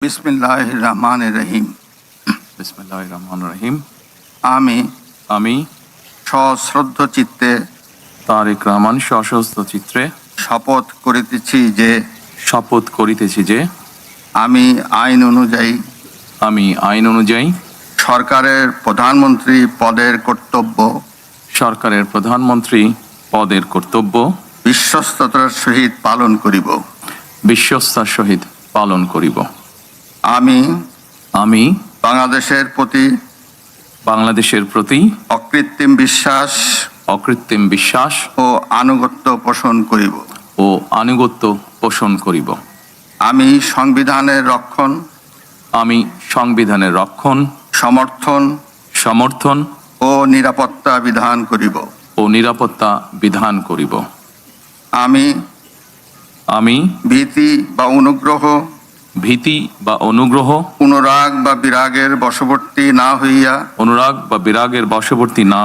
বিসমিল্লাহির রহমানির রহিম। বিসমিল্লাহির রহমানির রহিম। আমি সশ্রদ্ধ চিত্তে তারেক রহমান সশস্ত্র চিত্রে শপথ করিতেছি যে আমি আইন অনুযায়ী সরকারের প্রধানমন্ত্রী পদের কর্তব্য বিশ্বস্ততার সহিত পালন করিব। আমি বাংলাদেশের প্রতি অকৃত্রিম বিশ্বাস ও আনুগত্য পোষণ করিব। আমি সংবিধানের রক্ষণ সমর্থন ও নিরাপত্তা বিধান করিব। আমি ভীতি বা অনুগ্রহ অনুরাগ বা বিরাগের বশবর্তী না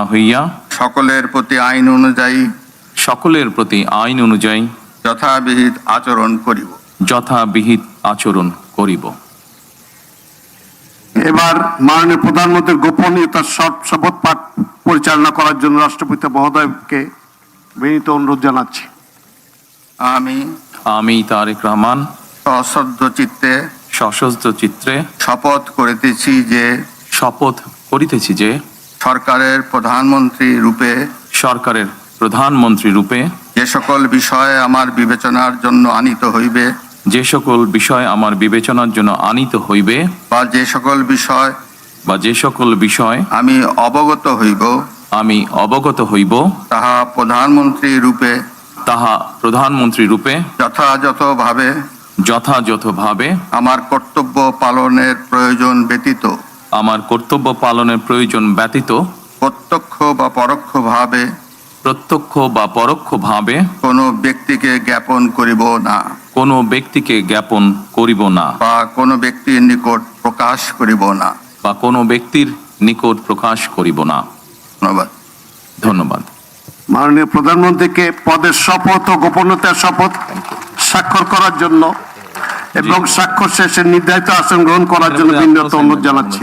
হইয়া সকলের প্রতি আইন অনুযায়ী যথাবিহিত আচরণ করিব। এবার মাননীয় প্রধানমন্ত্রীর গোপনীয়তার শপথ পাঠ পরিচালনা করার জন্য রাষ্ট্রপতি মহোদয়কে বিনীত অনুরোধ জানাচ্ছি। আমি তারেক রহমান সশ্রদ্ধ চিত্তে শপথ করিতেছি যে সরকারের প্রধানমন্ত্রী রূপে যে সকল বিষয় আমার বিবেচনার জন্য আনিত হইবে বা যে সকল বিষয় আমি অবগত হইব তাহা প্রধানমন্ত্রী রূপে যথাযথভাবে আমার কর্তব্য পালনের প্রয়োজন ব্যতীত প্রত্যক্ষ বা পরোক্ষভাবে কোনো ব্যক্তিকে জ্ঞাপন করিব না বা কোনো ব্যক্তির নিকট প্রকাশ করিব না। ধন্যবাদ। মাননীয় প্রধানমন্ত্রীকে পদের শপথ ও গোপনীয়তার শপথ স্বাক্ষর করার জন্য এবং স্বাক্ষর শেষে নির্ধারিত আসন গ্রহণ করার জন্য বিনীত অনুরোধ জানাচ্ছি।